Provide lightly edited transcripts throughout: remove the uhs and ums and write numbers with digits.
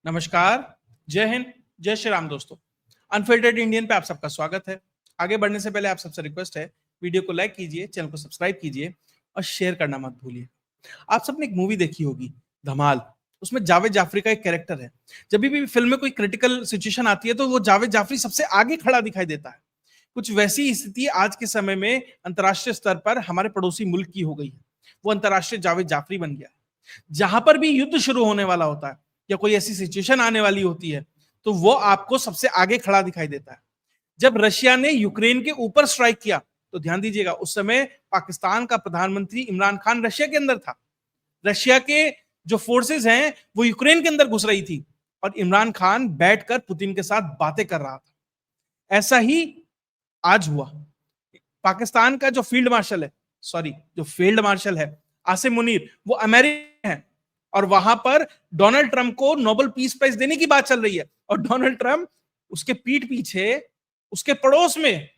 नमस्कार, जय हिंद, जय श्री राम दोस्तों। अनफिल्टर्ड इंडियन पे आप सबका स्वागत है। आगे बढ़ने से पहले आप सबसे रिक्वेस्ट है, वीडियो को लाइक कीजिए, चैनल को सब्सक्राइब कीजिए और शेयर करना मत भूलिए। आप सबने एक मूवी देखी होगी, धमाल। उसमें जावेद जाफरी का एक कैरेक्टर है। जब भी फिल्म में कोई क्रिटिकल सिचुएशन आती है तो वो जावेद जाफरी सबसे आगे खड़ा दिखाई देता है। कुछ वैसी स्थिति आज के समय में अंतर्राष्ट्रीय स्तर पर हमारे पड़ोसी मुल्क की हो गई है। वो अंतर्राष्ट्रीय जावेद जाफरी बन गया है। जहां पर भी युद्ध शुरू होने वाला होता है या कोई ऐसी सिचुएशन आने वाली होती है तो वो आपको सबसे आगे खड़ा दिखाई देता है। जब रशिया ने यूक्रेन के ऊपर स्ट्राइक किया तो ध्यान दीजिएगा, उस समय पाकिस्तान का प्रधानमंत्री इमरान खान रशिया के अंदर था। रशिया के जो फोर्सेस हैं वो यूक्रेन के अंदर घुस रही थी और इमरान खान बैठकर पुतिन के साथ बातें कर रहा था। ऐसा ही आज हुआ। पाकिस्तान का जो फील्ड मार्शल है आसिम मुनीर, वो अमेरिका है और वहां पर डोनाल्ड ट्रंप को नोबेल पीस प्राइज देने की बात चल रही है और डोनाल्ड ट्रंप उसके पीठ पीछे उसके पड़ोस में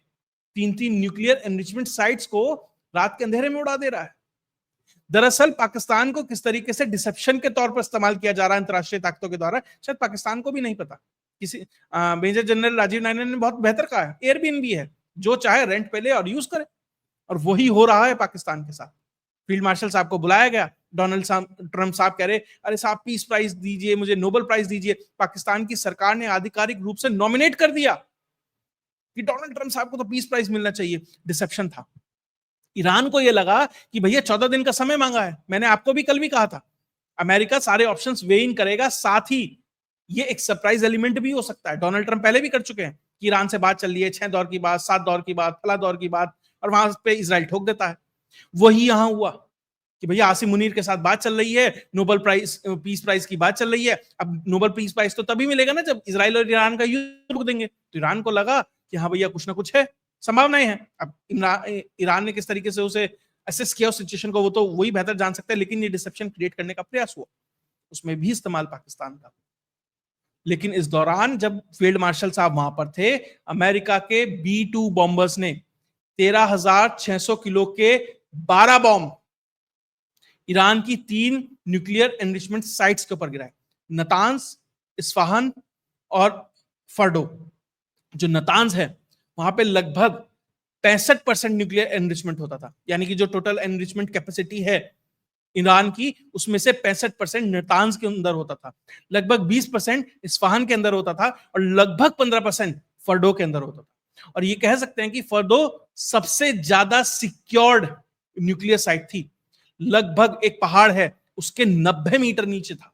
तीन तीन न्यूक्लियर एनरिचमेंट साइट्स को रात के अंधेरे में उड़ा दे रहा है। दरअसल पाकिस्तान को किस तरीके से डिसेप्शन के तौर पर इस्तेमाल किया जा रहा है अंतरराष्ट्रीय ताकतों के द्वारा, शायद पाकिस्तान को भी नहीं पता। किसी मेजर जनरल राजीव नायडू ने बहुत बेहतर कहा है, एयरबीएनबी है, जो चाहे रेंट पे ले और यूज करे। और वही हो रहा है पाकिस्तान के साथ। फील्ड मार्शल साहब को बुलाया गया, डोनाल्ड ट्रंप साहब कह रहे अरे साहब पीस प्राइज दीजिए, मुझे नोबेल प्राइज दीजिए। पाकिस्तान की सरकार ने आधिकारिक रूप से नॉमिनेट कर दिया कि डोनाल्ड ट्रंप साहब को तो पीस प्राइज मिलना चाहिए। डिसेप्शन था। ईरान को यह लगा कि भैया 14 दिन का समय मांगा है। मैंने आपको भी कल भी कहा था, अमेरिका सारे ऑप्शंस वे इन करेगा, साथ ही ये एक सरप्राइज एलिमेंट भी हो सकता है। डोनाल्ड ट्रंप पहले भी कर चुके हैं कि ईरान से बात चल रही है, 6 दौर की बात, 7 दौर की बात, फला दौर की बात, और वहां पे इजराइल ठोक देता है। वही यहां हुआ कि भैया आसिम मुनीर के साथ बात चल रही है, नोबेल प्राइज पीस प्राइज की बात चल रही है। अब नोबेल पीस प्राइज तो तभी मिलेगा ना जब इजराइल और ईरान का युद्ध रुक देंगे। तो ईरान को लगा कि हाँ भैया कुछ ना कुछ है, संभावनाएं हैं। अब ईरान ने किस तरीके से उसे असेस किया उस सिचुएशन को, वो तो वही बेहतर जान सकता है, लेकिन ये डिसेप्शन क्रिएट करने का प्रयास हुआ, उसमें भी इस्तेमाल पाकिस्तान का। लेकिन इस दौरान जब फील्ड मार्शल साहब वहां पर थे, अमेरिका के B-2 बॉम्बर्स ने 13,600 किलो के 12 बॉम्ब ईरान की 3 न्यूक्लियर एनरिचमेंट साइट्स के ऊपर गिराए, नतांज, इस्फहान और फर्डो। जो नतांज है वहां पे लगभग 65% न्यूक्लियर एनरिचमेंट होता था, यानी कि जो टोटल एनरिचमेंट कैपेसिटी है ईरान की, उसमें से 65% नतांज के अंदर होता था, लगभग 20% इस्फहान के अंदर होता था और लगभग 15% फर्डो के अंदर होता था। और ये कह सकते हैं कि फर्दो सबसे ज्यादा सिक्योर्ड न्यूक्लियर साइट थी। लगभग एक पहाड़ है, उसके 90 मीटर नीचे था।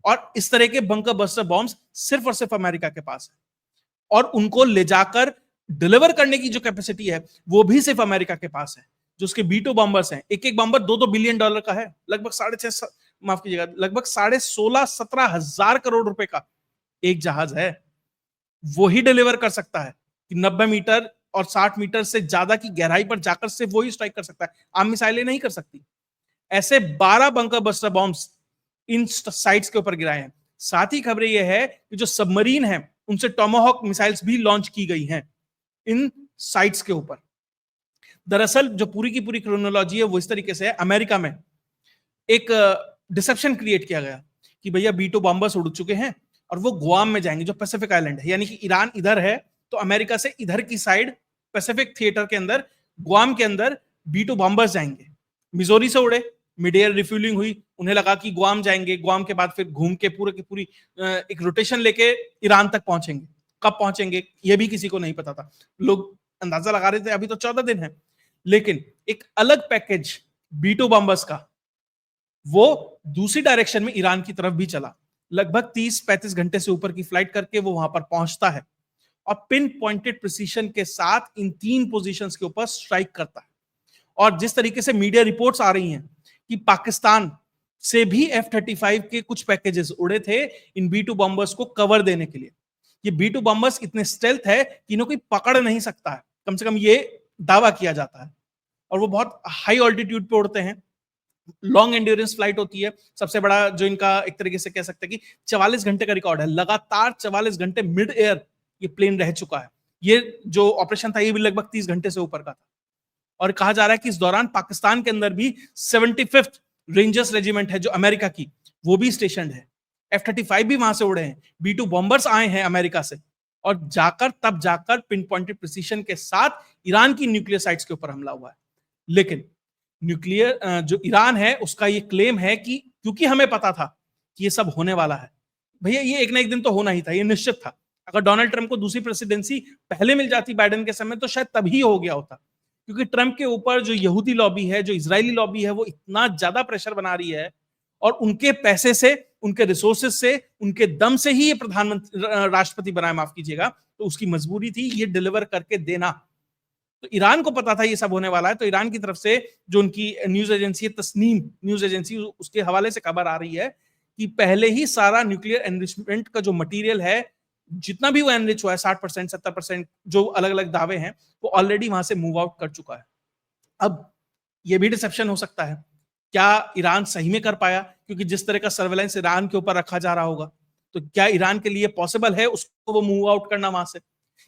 और इस तरह के बंकर बस्टर बॉम्ब्स सिर्फ और सिर्फ अमेरिका के पास है, और उनको ले जाकर डिलीवर करने की जो कैपेसिटी है वो भी सिर्फ अमेरिका के पास है। जो उसके B-2 बॉम्बर्स हैं, एक एक बॉम्बर $2-2 बिलियन का है, लगभग 6.5 माफ कीजिएगा, लगभग 16,17 करोड़ रुपए का एक जहाज है। वो ही डिलीवर कर सकता है कि 90 मीटर और 60 मीटर से ज्यादा की गहराई पर जाकर से वो ही स्ट्राइक कर सकता है, आम मिसाइलें नहीं कर सकती। ऐसे 12 बंकर बस्टर बॉम्ब्स इन साइट्स के ऊपर गिराए हैं। साथ ही खबरें यह है कि जो सबमरीन है उनसे टोमाहॉक मिसाइल्स भी लॉन्च की गई हैं इन साइट्स के ऊपर। दरअसल जो पूरी की पूरी क्रोनोलॉजी है वो इस तरीके से है। अमेरिका में एक डिसेप्शन क्रिएट किया गया कि भैया B-2 बॉम्बर्स उड़ चुके हैं और वो गुआम में जाएंगे, जो पैसिफिक आइलैंड है, यानी कि ईरान इधर है तो अमेरिका से इधर की साइड पैसिफिक थिएटर के अंदर, गुआम के अंदर B-2 बॉम्बर्स जाएंगे। मिजोरी से उड़े, मिड एयर रिफ्यूलिंग हुई, उन्हें लगा कि गुआम जाएंगे, गुआम के बाद फिर घूम के पूरे की पूरी एक रोटेशन लेके ईरान तक पहुंचेंगे। कब पहुंचेंगे ये भी किसी को नहीं पता था, लोग अंदाजा लगा रहे थे अभी तो 14 दिन है। लेकिन एक अलग पैकेज B-2 बॉम्बर्स का वो दूसरी डायरेक्शन में ईरान की तरफ भी चला, लगभग 30-35 घंटे से ऊपर की फ्लाइट करके वो वहां पर पहुंचता है और पिन पॉइंटेड प्रिसीजन के साथ इन 3 पोजीशंस के ऊपर स्ट्राइक करता है। और जिस तरीके से मीडिया रिपोर्ट्स आ रही हैं कि पाकिस्तान से भी F-35 के कुछ पैकेजेस उड़े थे इन B-2 बॉम्बर्स को कवर देने के लिए। ये B-2 बॉम्बर्स इतने स्टेल्थ है कि इन्हें कोई पकड़ नहीं सकता है, कम से कम ये दावा किया जाता है। और वो बहुत हाई ऑल्टीट्यूड पे उड़ते हैं, लॉन्ग एंड्योरेंस फ्लाइट होती है। सबसे बड़ा जो इनका एक तरीके से कह सकते हैं कि 44 घंटे का रिकॉर्ड है, लगातार 44 घंटे मिड एयर ये प्लेन रह चुका है। ये जो ऑपरेशन था ये भी लगभग 30 घंटे से ऊपर का था। और कहा जा रहा है कि इस दौरान पाकिस्तान के अंदर भी 75th रेंजर्स रेजिमेंट है जो अमेरिका की, वो भी स्टेशन है। F-35 भी वहां से उड़े हैं, B-2 बॉम्बर्स आए हैं अमेरिका से, और तब जाकर पिन पॉइंटेड प्रिसीशन के साथ ईरान की न्यूक्लियर साइट्स के ऊपर हमला हुआ है। लेकिन न्यूक्लियर जो ईरान है उसका ये क्लेम है कि क्योंकि हमें पता था कि ये सब होने वाला है, भैया ये एक ना एक दिन तो होना ही था, ये निश्चित था। अगर डोनाल्ड ट्रंप को दूसरी प्रेसिडेंसी पहले मिल जाती बाइडेन के समय तो शायद तभी हो गया होता, क्योंकि ट्रंप के ऊपर जो यहूदी लॉबी है, जो इजरायली लॉबी है, वो इतना ज्यादा प्रेशर बना रही है, और उनके पैसे से, उनके रिसोर्सेज से, उनके दम से ही ये प्रधानमंत्री राष्ट्रपति बनाया, माफ कीजिएगा, तो उसकी मजबूरी थी ये डिलीवर करके देना। तो ईरान को पता था ये सब होने वाला है, तो ईरान की तरफ से जो उनकी न्यूज एजेंसी है, तस्नीम न्यूज एजेंसी, उसके हवाले से खबर आ रही है कि पहले ही सारा न्यूक्लियर एनरिचमेंट का जो मटेरियल है, जितना भी वो एनरिच हुआ है, 60% 70% जो अलग अलग दावे हैं, वो ऑलरेडी वहां से मूव आउट कर चुका है। अब ये भी डिसेप्शन हो सकता है, क्या ईरान सही में कर पाया, क्योंकि जिस तरह का सर्वेलेंस ईरान के ऊपर रखा जा रहा होगा, तो क्या ईरान के लिए पॉसिबल है उसको वो मूव आउट करना वहां से,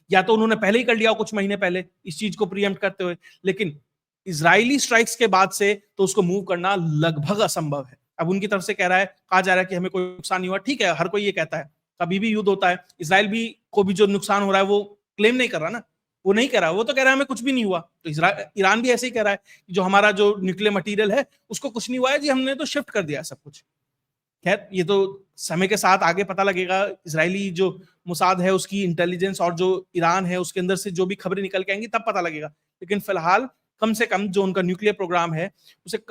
या तो उन्होंने पहले ही कर लिया कुछ महीने पहले इस चीज को प्रीएम्प्ट करते हुए, लेकिन इजरायली स्ट्राइक्स के बाद से तो उसको मूव करना लगभग असंभव है। अब उनकी तरफ से कहा जा रहा है कि हमें कोई नुकसान नहीं हुआ, ठीक है, हर कोई ये कहता है, कभी भी युद्ध होता है, इसराइल भी को भी जो नुकसान हो रहा है वो क्लेम नहीं कर रहा ना, वो नहीं कह रहा, वो तो कह रहा है हमें कुछ भी नहीं हुआ। तो ईरान भी ऐसे ही कह रहा है कि जो हमारा जो न्यूक्लियर मटेरियल है उसको कुछ नहीं हुआ है जी, हमने तो शिफ्ट कर दिया सब कुछ। खैर ये तो समय के साथ आगे पता लगेगा, इजरायली जो मुसाद है उसकी इंटेलिजेंस और जो ईरान है उसके अंदर से जो भी खबरें निकल के आएंगी तब पता लगेगा, लेकिन फिलहाल कम से कम जो उनका न्यूक्लियर प्रोग्राम है उसे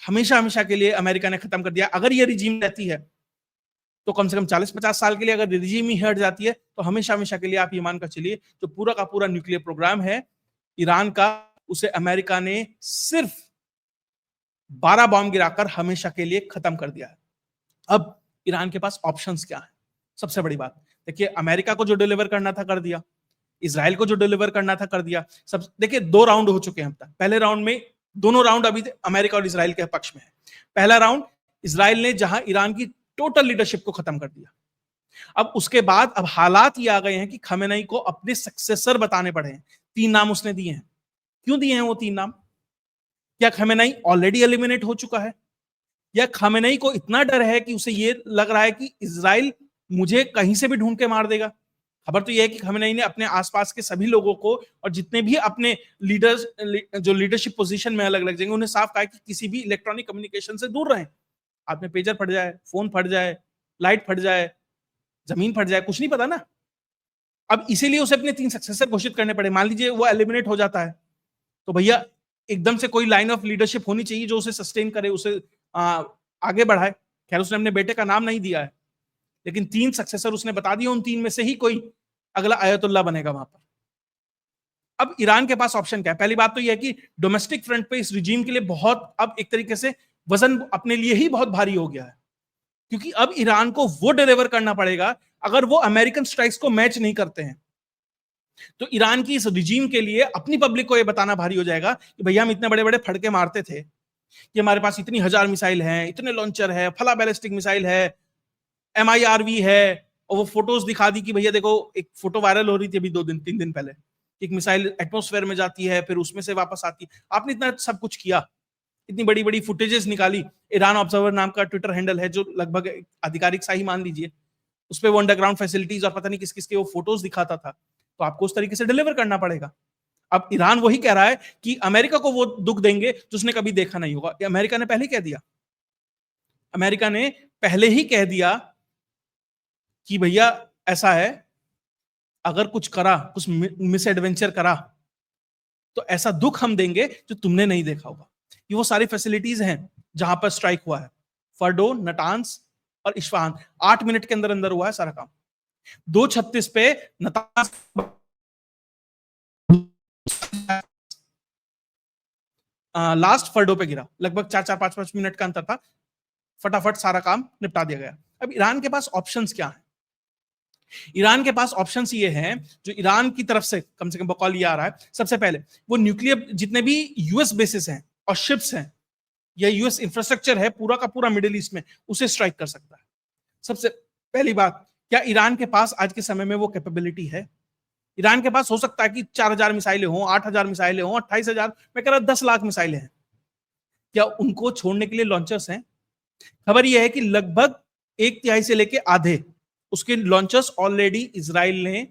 हमेशा हमेशा के लिए अमेरिका ने खत्म कर दिया। अगर ये रिजीम रहती है तो कम से कम 40-50 साल के लिए, अगर रिजीम ही हट जाती है तो हमेशा हमेशा के लिए आप ये मानकर चलिए जो पूरा का पूरा न्यूक्लियर प्रोग्राम है ईरान का, उसे अमेरिका ने सिर्फ 12 बॉम्ब गिराकर हमेशा के लिए खत्म कर दिया है। अब ईरान के पास ऑप्शंस क्या है? सबसे बड़ी बात देखिए, अमेरिका को जो डिलीवर करना था कर दिया, इजराइल को जो डिलीवर करना था कर दिया। सब देखिए 2 राउंड हो चुके हैं अब तक। पहले राउंड में दोनों राउंड अभी अमेरिका और इजराइल के पक्ष में है। पहला राउंड इजराइल ने जहां ईरान की टोटल लीडरशिप को खत्म कर दिया। अब उसके बाद अब हालात ये आ गए हैं कि खमेनेई को अपने सक्सेसर बताने पड़े हैं। 3 नाम उसने दिए हैं। क्यों दिए हैं वो 3 नाम? क्या खमेनेई ऑलरेडी एलिमिनेट हो चुका है, या खमेनेई को इतना डर है कि उसे ये लग रहा है कि इजराइल मुझे कहीं से भी ढूंढ के मार देगा? खबर तो यह है कि खमेनेई ने अपने आसपास के सभी लोगों को और जितने भी अपने लीडर्स जो लीडरशिप पोजीशन में अलग अलग जगह, उन्हें साफ कहा कि किसी भी इलेक्ट्रॉनिक कम्युनिकेशन से दूर रहें। आप में पेजर फट जाए, फोन फट जाए, लाइट फट जाए, जमीन फट जाए, कुछ नहीं पता ना। अब इसीलिए उसे अपने 3 सक्सेसर घोषित करने पड़े। मान लीजिए वो एलिमिनेट हो जाता है तो भैया एकदम से कोई लाइन ऑफ लीडरशिप होनी चाहिए जो उसे सस्टेन करे, उसे आगे बढ़ाए। खैर उसने अपने बेटे का नाम नहीं दिया है, लेकिन 3 सक्सेसर उसने बता दिया, उन 3 में से ही कोई अगला आयतुल्लाह बनेगा वहां पर। अब ईरान के पास ऑप्शन क्या है? पहली बात तो यह है कि डोमेस्टिक फ्रंट पे इस रिजीम के लिए बहुत, अब एक तरीके से वजन अपने लिए ही बहुत भारी हो गया है, क्योंकि अब ईरान को वो डिलीवर करना पड़ेगा। अगर वो अमेरिकन स्ट्राइक्स को मैच नहीं करते हैं तो ईरान की इस रिजीम के लिए अपनी पब्लिक को यह बताना भारी हो जाएगा कि भैया हम इतने बड़े बड़े फड़के मारते थे कि हमारे पास इतनी 1000 मिसाइल हैं, इतने लॉन्चर है, फला बैलिस्टिक मिसाइल है, MIRV है, और वो फोटोज दिखा दी कि भैया देखो, एक फोटो वायरल हो रही थी अभी 2-3 दिन पहले, एक मिसाइल एटमॉस्फेयर में जाती है फिर उसमें से वापस आती है। आपने इतना सब कुछ किया, इतनी बड़ी बड़ी फुटेजेस निकाली। ईरान ऑब्जर्वर नाम का ट्विटर हैंडल है जो लगभग आधिकारिक सा ही मान लीजिए, उस पर वो अंडरग्राउंड फैसिलिटीज और पता नहीं किस किस के वो फोटोज दिखाता था। तो आपको उस तरीके से डिलीवर करना पड़ेगा। अब ईरान वही कह रहा है कि अमेरिका को वो दुख देंगे जो उसने कभी देखा नहीं होगा। अमेरिका ने पहले ही कह दिया, अमेरिका ने पहले ही कह दिया कि भैया ऐसा है, अगर कुछ करा, कुछ मिस एडवेंचर करा तो ऐसा दुख हम देंगे जो तुमने नहीं देखा होगा। ये वो सारी फैसिलिटीज हैं जहां पर स्ट्राइक हुआ है, फर्डो, नटांस और इस्फहान। 8 मिनट के अंदर अंदर हुआ है सारा काम। 2:36 पे नतांस लास्ट फर्डो पे गिरा, लगभग 4-5 मिनट का अंतर था, फटाफट सारा काम निपटा दिया गया। अब ईरान के पास ऑप्शंस क्या हैं? ईरान के पास ऑप्शंस ये हैं जो ईरान की तरफ से कम बकौल ये आ रहा है। सबसे पहले वो न्यूक्लियर जितने भी यूएस बेसिस हैं और शिप्स हैं या यूएस इंफ्रास्ट्रक्चर है पूरा का पूरा मिडिल ईस्ट में, उसे स्ट्राइक कर सकता है। सबसे पहली बात, क्या ईरान के पास आज के समय में वो कैपेबिलिटी है? ईरान के पास हो सकता है कि 4000 मिसाइलें हों, 8000 मिसाइलें हों, 28000, मैं कह रहा 10 लाख मिसाइलें हैं। क्या उनको छोड़ने के लिए लॉन्चर्स हैं? खबर यह है कि लगभग एक तिहाई से लेके आधे उसके लॉन्चर्स ऑलरेडी इजराइल ने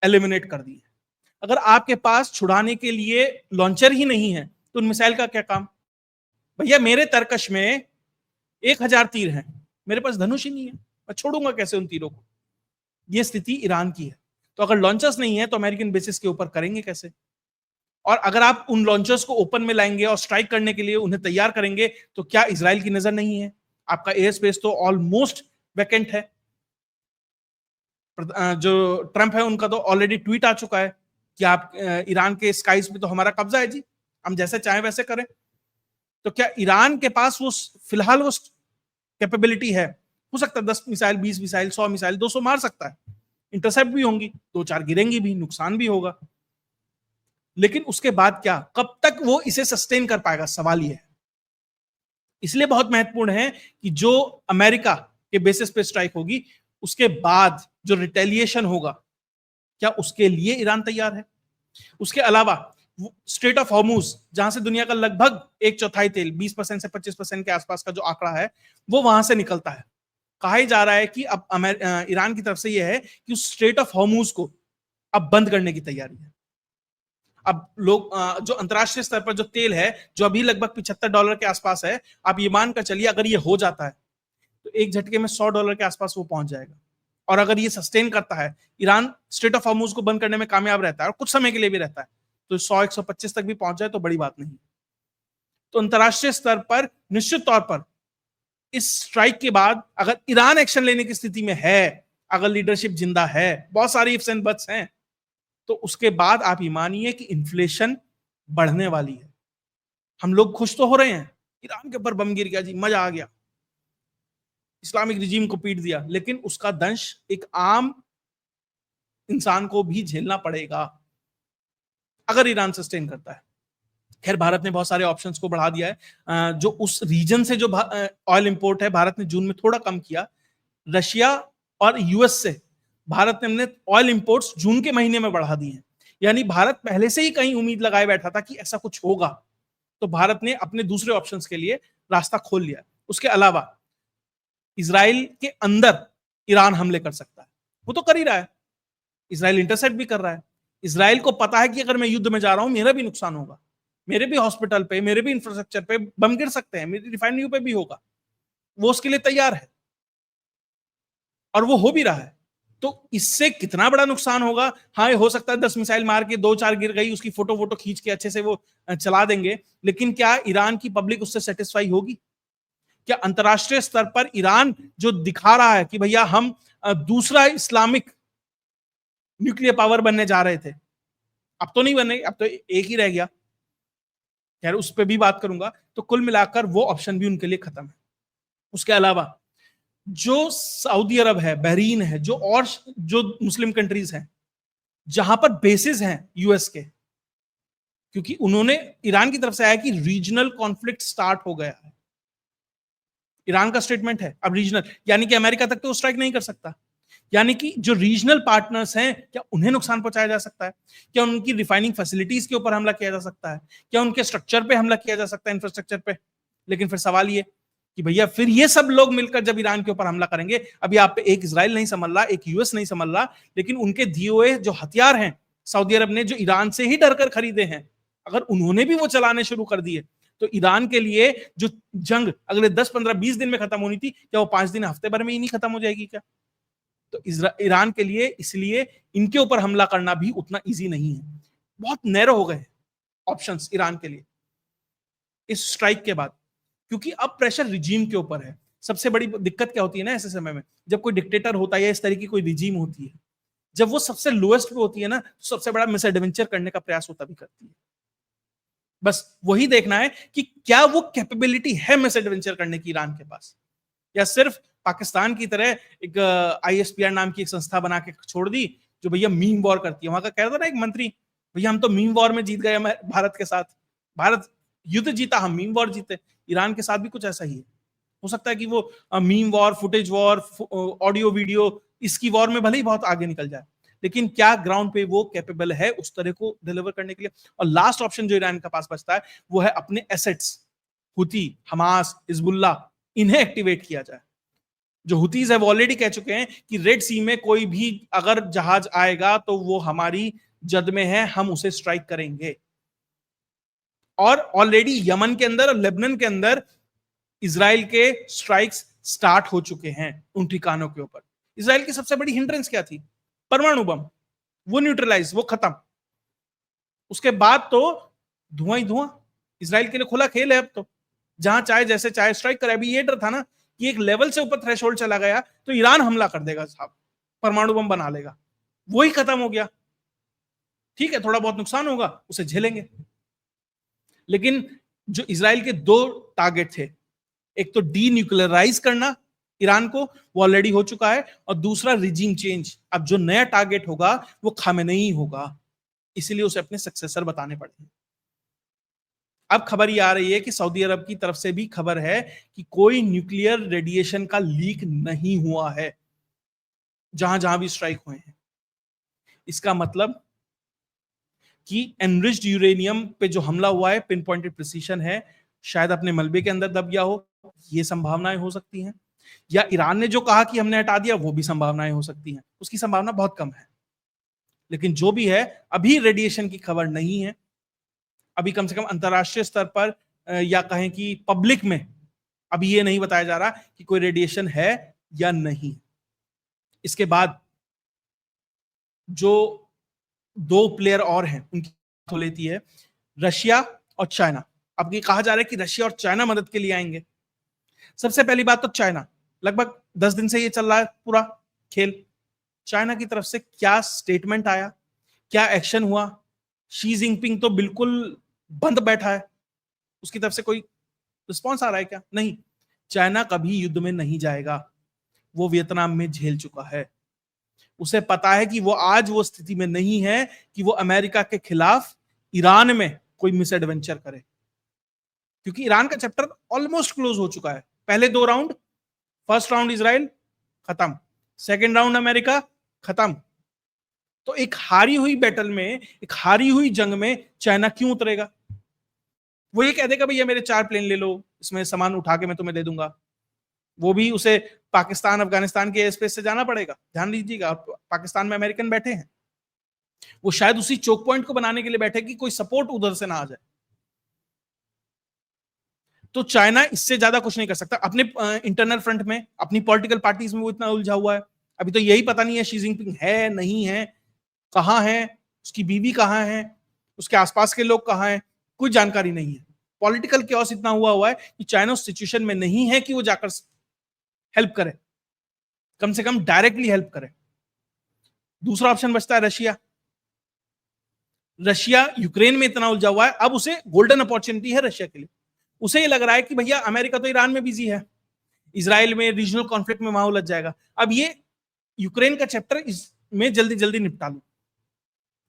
एलिमिनेट कर दिए। अगर आपके पास छुड़ाने के लिए लॉन्चर ही नहीं है तो उन मिसाइल का क्या काम? भैया मेरे तरकश में 1000 तीर हैं, मेरे पास धनुष ही नहीं है, मैं छोड़ूंगा कैसे उन तीरों को? ये स्थिति ईरान की है। तो अगर लॉन्चर्स नहीं है तो अमेरिकन बेसिस के ऊपर करेंगे कैसे? और अगर आप उन लॉन्चर्स को ओपन में लाएंगे और स्ट्राइक करने के लिए उन्हें तैयार करेंगे तो क्या इजराइल की नजर नहीं है? आपका एयर स्पेस तो ऑलमोस्ट वैकेंट है। जो ट्रंप है उनका तो ऑलरेडी ट्वीट आ चुका है कि आप ईरान के स्काइज पे तो हमारा कब्जा है जी, हम जैसे चाहें वैसे करें। तो क्या ईरान के पास वो फिलहाल वो कैपेबिलिटी है? हो सकता है 10 मिसाइल, 20 मिसाइल, 100 मिसाइल, 200 मार सकता है, इंटरसेप्ट भी होंगी, 2-4 गिरेंगी भी, नुकसान भी होगा, लेकिन उसके बाद क्या, कब तक वो इसे सस्टेन कर पाएगा, सवाल ये है। इसलिए बहुत महत्वपूर्ण है कि जो अमेरिका के बेसिस पे स्ट्राइक होगी उसके बाद जो रिटेलिएशन होगा, क्या उसके लिए ईरान तैयार है? उसके अलावा स्ट्रेट ऑफ हॉर्मूज, जहां से दुनिया का लगभग 1/4 तेल, 20% से 25% के आसपास का जो आंकड़ा है वो वहां से निकलता है। कहा जा रहा है कि अब ईरान की तरफ से यह है कि उस स्ट्रेट ऑफ हॉर्मूज को अब बंद करने की तैयारी है। अब लोग जो अंतरराष्ट्रीय स्तर पर जो तेल है जो अभी लगभग $75 के आसपास है, आप ये मानकर चलिए अगर ये हो जाता है तो एक झटके में $100 के आसपास वो पहुंच जाएगा। और अगर ये सस्टेन करता है, ईरान स्ट्रेट ऑफ हॉर्मूज को बंद करने में कामयाब रहता है और कुछ समय के लिए भी रहता है, तो 100-125 तक भी पहुंच जाए तो बड़ी बात नहीं। तो अंतरराष्ट्रीय स्तर पर निश्चित तौर पर इस स्ट्राइक के बाद अगर ईरान एक्शन लेने की स्थिति में है, अगर लीडरशिप जिंदा है, बहुत सारी इफ्स एंड बट्स हैं, तो उसके बाद आप ये मानिए कि इन्फ्लेशन बढ़ने वाली है। हम लोग खुश तो हो रहे हैं, ईरान के ऊपर बम गिर गया जी, मजा आ गया, इस्लामिक रिजीम को पीट दिया, लेकिन उसका दंश एक आम इंसान को भी झेलना पड़ेगा अगर ईरान सस्टेन करता है। खैर भारत ने बहुत सारे ऑप्शंस को बढ़ा दिया है। जो उस रीजन से जो ऑयल इंपोर्ट है भारत ने जून में थोड़ा कम किया। रशिया और यूएस से भारत ने अपने ऑयल इंपोर्ट्स जून के महीने में बढ़ा दिए हैं। यानी भारत पहले से ही कहीं उम्मीद लगाए बैठा था कि ऐसा कुछ होगा, तो भारत ने अपने दूसरे ऑप्शंस के लिए रास्ता खोल लिया। उसके अलावा इसराइल के अंदर ईरान हमले कर सकता है, वो तो कर ही रहा है, इसराइल इंटरसेप्ट भी कर रहा है। इसराइल को पता है कि अगर मैं युद्ध में जा रहा हूं मेरा भी नुकसान होगा, मेरे भी हॉस्पिटल पे, मेरे भी इंफ्रास्ट्रक्चर पे बम गिर सकते हैं, मेरी रिफाइनरी पे भी होगा, वो उसके लिए तैयार है और वो हो भी रहा है। तो इससे कितना बड़ा नुकसान होगा? हाँ, हो सकता है 10 मिसाइल मार के 2-4 गिर गई, उसकी फोटो वोटो खींच के अच्छे से वो चला देंगे, लेकिन क्या ईरान की पब्लिक उससे सेटिस्फाई होगी? क्या अंतरराष्ट्रीय स्तर पर ईरान जो दिखा रहा है कि भैया हम दूसरा इस्लामिक न्यूक्लियर पावर बनने जा रहे थे, अब तो नहीं बने, अब तो एक ही रह गया, खैर उस पर भी बात करूंगा। तो कुल मिलाकर वो ऑप्शन भी उनके लिए खत्म है। उसके अलावा जो सऊदी अरब है, बहरीन है, जो और जो मुस्लिम कंट्रीज हैं जहां पर बेसिस हैं यूएस के, क्योंकि उन्होंने ईरान की तरफ से आया कि रीजनल कॉन्फ्लिक्ट स्टार्ट हो गया है, ईरान का स्टेटमेंट है अब रीजनल, यानी कि अमेरिका तक तो स्ट्राइक नहीं कर सकता, यानी कि जो रीजनल पार्टनर्स हैं क्या उन्हें नुकसान पहुंचाया जा सकता है? क्या उनकी रिफाइनिंग फैसिलिटीज के ऊपर हमला किया जा सकता है? क्या उनके स्ट्रक्चर पे हमला किया जा सकता है, इंफ्रास्ट्रक्चर पे? लेकिन फिर सवाल ये कि भैया फिर ये सब लोग मिलकर जब ईरान के ऊपर हमला करेंगे, अभी आप पे एक इजराइल नहीं संभल रहा, एक यूएस नहीं संभल रहा, लेकिन उनके दिए हुए जो हथियार हैं सऊदी अरब ने जो ईरान से ही डरकर खरीदे हैं, अगर उन्होंने भी वो चलाने शुरू कर दिए तो ईरान के लिए जो जंग अगले 10-15-20 दिन में खत्म होनी थी, क्या वो 5 दिन, हफ्ते भर में ही नहीं खत्म हो जाएगी क्या? तो ईरान के लिए इसलिए इनके ऊपर हमला करना भी उतना इजी नहीं है। बहुत नैरो हो गए ऑप्शंस ईरान के लिए इस स्ट्राइक के बाद, क्योंकि अब प्रेशर रिजीम के ऊपर है। सबसे बड़ी दिक्कत क्या होती है ना ऐसे समय में, जब कोई डिक्टेटर होता है या इस तरह की कोई रिजीम होती है, जब वो सबसे लोएस्ट पे होती है ना, तो सबसे बड़ा मिस एडवेंचर करने का प्रयास होता भी करती है। बस वही देखना है कि क्या वो कैपेबिलिटी है मिस एडवेंचर करने की ईरान के पास, या सिर्फ पाकिस्तान की तरह एक आईएसपीआर नाम की एक संस्था बना के छोड़ दी जो भैया मीम वॉर करती है। वहां का कह रहा था ना एक मंत्री, भैया हम तो मीम वॉर में जीत गए भारत के साथ, भारत युद्ध जीता, हम मीम वॉर जीते। ईरान के साथ भी कुछ ऐसा ही है। हो सकता है कि वो meme war, footage war, audio video, इसकी वॉर में भले ही बहुत आगे निकल जाए, लेकिन क्या ग्राउंड पे वो कैपेबल है उस तरह को डिलीवर करने के लिए? और लास्ट ऑप्शन जो ईरान के पास बचता है वो है अपने एसेट्स, हुती, हमास, हिजबुल्लाह, इन्हें एक्टिवेट किया जाए। जो हुतीज है वो ऑलरेडी कह चुके हैं कि रेड सी में कोई भी अगर जहाज आएगा तो वो हमारी जद में है, हम उसे स्ट्राइक करेंगे। और ऑलरेडी यमन के अंदर और लेबनान के अंदर इजराइल के स्ट्राइक्स स्टार्ट हो चुके हैं उन ठिकानों के ऊपर। इजराइल की सबसे बड़ी हिंड्रेंस क्या थी? परमाणु बम। वो न्यूट्रलाइज, वो खत्म। उसके बाद तो धुआं ही धुआं। इजराइल के लिए खुला खेल है अब तो, जहां चाहे जैसे चाहे स्ट्राइक करे। अभी ये डर था ना कि एक लेवल से ऊपर थ्रेशोल्ड चला गया तो ईरान हमला कर देगा साहब, परमाणु बम बना लेगा। वही खत्म हो गया। ठीक है, थोड़ा बहुत नुकसान होगा, उसे झेलेंगे। लेकिन जो इजराइल के दो टारगेट थे, एक तो डी न्यूक्लियराइज करना ईरान को, वो ऑलरेडी हो चुका है, और दूसरा रिजीम चेंज। अब जो नया टारगेट होगा वो खामेनेई होगा, इसलिए उसे अपने सक्सेसर बताने पड़ेंगे। अब खबर ये आ रही है कि सऊदी अरब की तरफ से भी खबर है कि कोई न्यूक्लियर रेडिएशन का लीक नहीं हुआ है जहां जहां भी स्ट्राइक हुए हैं। इसका मतलब कि एनरिच्ड यूरेनियम पे जो हमला हुआ है पिन पॉइंटेड प्रिसीशन है, शायद अपने मलबे के अंदर दब गया हो, ये संभावनाएं हो सकती हैं। या ईरान ने जो कहा कि हमने हटा दिया, वो भी संभावनाएं हो सकती हैं। उसकी संभावना बहुत कम है, लेकिन जो भी है, अभी रेडिएशन की खबर नहीं है। अभी कम से कम अंतरराष्ट्रीय स्तर पर या कहें कि पब्लिक में अभी ये नहीं बताया जा रहा कि कोई रेडिएशन है या नहीं। इसके बाद जो दो प्लेयर और हैं उनकी बात हो लेती है, रशिया और चाइना। अब ये कहा जा रहा है कि रशिया और चाइना मदद के लिए आएंगे। सबसे पहली बात तो चाइना, लगभग 10 दिन से ये चल रहा है पूरा खेल। चाइना की तरफ से क्या स्टेटमेंट आया, क्या एक्शन हुआ? शी जिनपिंग तो बिल्कुल बंद बैठा है, उसकी तरफ से कोई रिस्पॉन्स आ रहा है क्या? नहीं। चाइना कभी युद्ध में नहीं जाएगा, वो वियतनाम में झेल चुका है। उसे पता है कि वो आज वो स्थिति में नहीं है कि वो अमेरिका के खिलाफ ईरान में कोई मिस एडवेंचर करे, क्योंकि ईरान का चैप्टर ऑलमोस्ट क्लोज हो चुका है। पहले दो राउंड, फर्स्ट राउंड इजराइल खत्म, सेकेंड राउंड अमेरिका खत्म। तो एक हारी हुई बैटल में, एक हारी हुई जंग में चाइना क्यों उतरेगा? वो ये कह देगा भैया मेरे 4 प्लेन ले लो, इसमें सामान उठा के मैं तुम्हें दे दूंगा। वो भी उसे पाकिस्तान अफगानिस्तान के एयर स्पेस से जाना पड़ेगा। ध्यान दीजिएगा, पाकिस्तान में अमेरिकन बैठे हैं, वो शायद उसी चोक पॉइंट को बनाने के लिए बैठे कि कोई सपोर्ट उधर से ना आ जाए। तो चाइना इससे ज्यादा कुछ नहीं कर सकता। अपने इंटरनल फ्रंट में, अपनी पॉलिटिकल पार्टीज में वो इतना उलझा हुआ है। अभी तो यही पता नहीं है शी जिनपिंग है नहीं है, कहां है, उसकी बीवी कहां है, उसके आसपास के लोग कहां हैं, कोई जानकारी नहीं है। पॉलिटिकल केओस इतना हुआ है कि चाइना उस सिचुएशन में नहीं है कि वो जाकर हेल्प करे, कम से कम डायरेक्टली हेल्प करे। दूसरा ऑप्शन बचता है रशिया। रशिया यूक्रेन में इतना उलझा हुआ है, अब उसे गोल्डन अपॉर्चुनिटी है रशिया के लिए। उसे ये लग रहा है कि भैया अमेरिका तो ईरान में बिजी है, इजराइल में रीजनल कॉन्फ्लिक्ट में वहां उलझ जाएगा, अब ये यूक्रेन का चैप्टर इसमें जल्दी जल्दी निपटा लूं।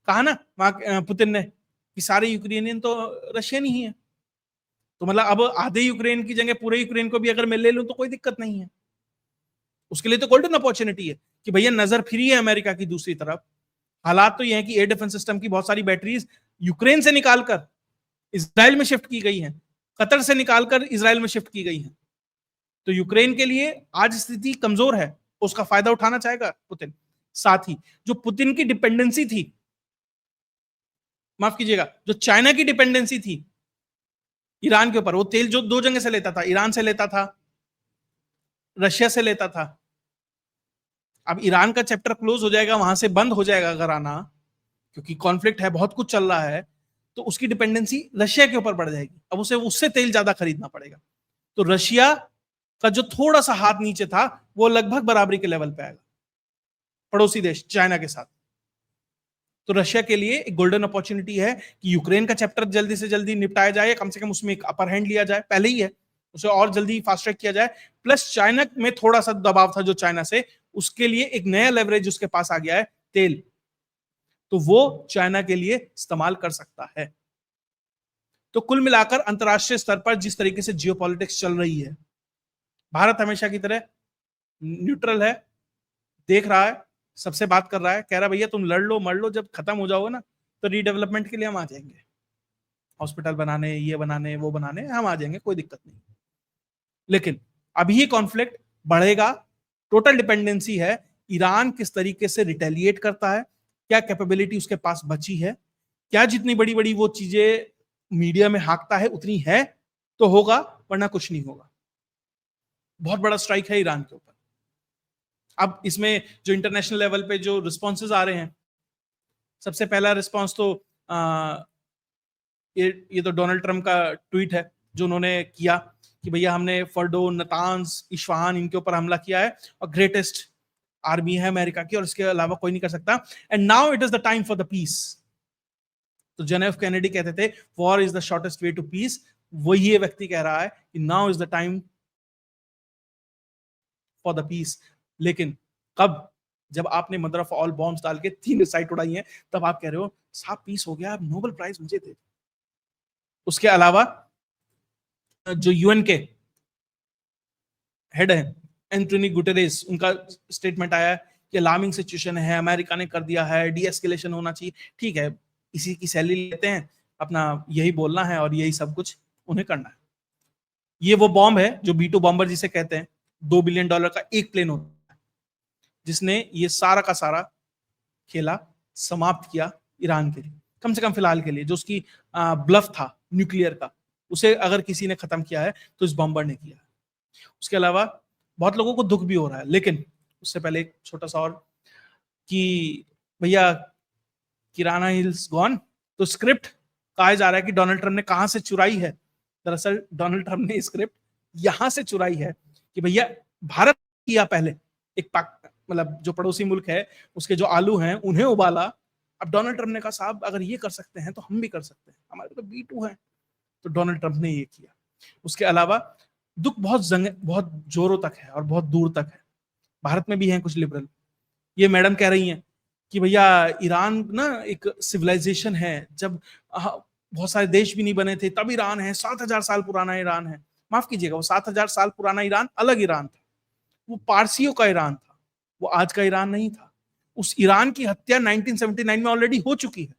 कहा ना वहां पुतिन ने कि सारे यूक्रेनियन तो रशियन ही है, तो मतलब अब आधे यूक्रेन की जगह पूरे यूक्रेन को भी अगर मैं ले लूं तो कोई दिक्कत नहीं है। उसके लिए तो गोल्डन अपॉर्चुनिटी है कि भैया नजर फ्री है अमेरिका की। दूसरी तरफ हालात तो यह है कि एयर डिफेंस सिस्टम की बहुत सारी बैटरीज यूक्रेन से निकालकर इसराइल में शिफ्ट की गई हैं, कतर से निकालकर इसराइल में शिफ्ट की गई हैं। तो यूक्रेन के लिए आज स्थिति कमजोर है, उसका फायदा उठाना चाहेगा पुतिन। साथ ही जो पुतिन की डिपेंडेंसी थी, माफ कीजिएगा, जो चाइना की डिपेंडेंसी थी ईरान के ऊपर, वो तेल जो दो जगह से लेता था, ईरान से लेता था, रशिया से लेता था। अब ईरान का चैप्टर क्लोज हो जाएगा, वहां से बंद हो जाएगा अगर आना, क्योंकि कॉन्फ्लिक्ट है, बहुत कुछ चल रहा है, तो उसकी डिपेंडेंसी रशिया के ऊपर बढ़ जाएगी। अब उसे उससे तेल ज्यादा खरीदना पड़ेगा। तो रशिया का जो थोड़ा सा हाथ नीचे था वो लगभग बराबरी के लेवल पे आएगा पड़ोसी देश चाइना के साथ। तो रशिया के लिए एक गोल्डन अपॉर्चुनिटी है कि यूक्रेन का चैप्टर जल्दी से जल्दी निपटाया जाए, कम से कम उसमें एक अपर हैंड लिया जाए, पहले ही है, उसे और जल्दी फास्ट ट्रैक किया जाए। प्लस चाइना में थोड़ा सा दबाव था जो चाइना से, उसके लिए एक नया लेवरेज उसके पास आ गया है, तेल, तो वो चाइना के लिए इस्तेमाल कर सकता है। तो कुल मिलाकर अंतरराष्ट्रीय स्तर पर जिस तरीके से जियोपॉलिटिक्स चल रही है, भारत हमेशा की तरह न्यूट्रल है, देख रहा है, सबसे बात कर रहा है, कह रहा है भैया तुम लड़ लो मर लो, जब खत्म हो जाओगे ना तो रीडेवलपमेंट के लिए हम आ जाएंगे, हॉस्पिटल बनाने, ये बनाने, वो बनाने हम आ जाएंगे, कोई दिक्कत नहीं। लेकिन अभी ये कॉन्फ्लिक्ट बढ़ेगा टोटल डिपेंडेंसी है। ईरान किस तरीके से रिटेलिएट करता है, क्या कैपेबिलिटी उसके पास बची है, क्या जितनी बड़ी बड़ी वो चीजें मीडिया में हाँकता है उतनी है तो होगा, वरना कुछ नहीं होगा। बहुत बड़ा स्ट्राइक है ईरान के ऊपर। अब इसमें जो इंटरनेशनल लेवल पे जो रिस्पॉन्सेज आ रहे हैं, सबसे पहला रिस्पॉन्स तो ये तो डोनाल्ड ट्रंप का ट्वीट है जो उन्होंने किया कि भैया हमने फर्डो, नतान्स, इस्फहान इनके ऊपर हमला किया है और ग्रेटेस्ट आर्मी है अमेरिका की और इसके अलावा कोई नहीं कर सकता, and now it is the time for the peace. तो जॉन एफ कैनेडी कहते थे war is the shortest way to peace, वही ये व्यक्ति कह रहा है कि now is the time for the peace. लेकिन कब? जब आपने मदर ऑफ ऑल बॉम्ब्स डाल के 3 साइट उड़ाई हैं, तब आप कह रहे हो साहब पीस हो गया, अब नोबेल प्राइज मुझे दे। उसके अलावा जो यूएन के हेड है एंटोनी गुटेरेस, उनका स्टेटमेंट आया है कि अलार्मिंग सिचुएशन है, अमेरिका ने कर दिया है, डीएस्केलेशन होना चाहिए। ठीक है, इसी की सैलरी लेते हैं, अपना यही बोलना है और यही सब कुछ उन्हें करना है। ये वो बॉम्ब है जो B2 बॉम्बर जिसे कहते हैं, $2 बिलियन का एक प्लेन होता है, जिसने ये सारा का सारा खेला समाप्त किया ईरान के लिए, कम से कम फिलहाल के लिए। जो उसकी ब्लफ था न्यूक्लियर का, उसे अगर किसी ने खत्म किया है तो इस बॉम्बर ने किया है। उसके अलावा बहुत लोगों को दुख भी हो रहा है, लेकिन उससे पहले एक छोटा सा और कि भैया किराना हिल्स गॉन, तो स्क्रिप्ट कहा जा रहा है कि डोनाल्ड ट्रंप ने कहां से चुराई है। दरअसल डोनाल्ड ट्रंप ने स्क्रिप्ट यहां से चुराई है कि भैया भारत किया पहले, एक मतलब जो पड़ोसी मुल्क है उसके जो आलू हैं उन्हें उबाला। अब डोनाल्ड ट्रंप ने कहा साहब अगर ये कर सकते हैं तो हम भी कर सकते हैं, हमारे तो B2 है, तो डोनाल्ड ट्रंप ने ये किया। उसके अलावा दुख बहुत जोरों तक है और बहुत दूर तक है। भारत में भी हैं कुछ लिबरल, ये मैडम कह रही हैं कि भैया ईरान ना एक सिविलाइजेशन है, जब बहुत सारे देश भी नहीं बने थे तब ईरान है, 7,000 साल पुराना ईरान है। माफ कीजिएगा, वो 7,000 साल पुराना ईरान अलग ईरान था, वो पारसियों का ईरान था, वो आज का ईरान नहीं था। उस ईरान की हत्या 1979 में ऑलरेडी हो चुकी है।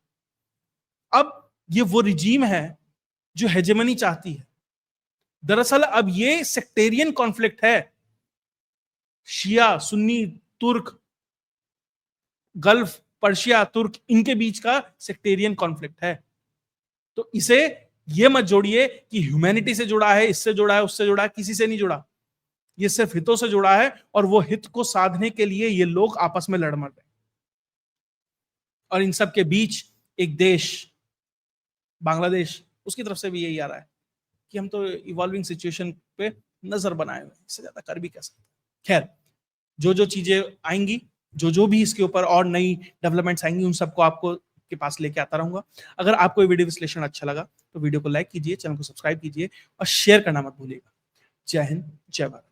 अब ये वो रिजीम है जो हेजेमनी चाहती है। दरअसल अब ये सेक्टेरियन कॉन्फ्लिक्ट है, शिया सुन्नी तुर्क, गल्फ पर्शिया तुर्क, इनके बीच का सेक्टेरियन कॉन्फ्लिक्ट है। तो इसे ये मत जोड़िए कि ह्यूमैनिटी से जुड़ा है, इससे जुड़ा है, उससे जुड़ा है, किसी से नहीं जुड़ा। ये सिर्फ हितों से जुड़ा है और वो हित को साधने के लिए ये लोग आपस में लड़ मर रहे हैं। और इन सब के बीच एक देश बांग्लादेश, उसकी तरफ से भी यही आ रहा है कि हम तो इवॉल्विंग सिचुएशन पे नजर बनाए हुए, इससे ज्यादा कर भी क्या सकते हैं। खैर, जो जो चीजें आएंगी, जो भी इसके ऊपर और नई डेवलपमेंट्स आएंगी, उन सबको आपको के पास लेके आता रहूंगा। अगर आपको ये वीडियो विश्लेषण अच्छा लगा तो वीडियो को लाइक कीजिए, चैनल को सब्सक्राइब कीजिए और शेयर करना मत भूलिएगा। जय हिंद, जय भारत।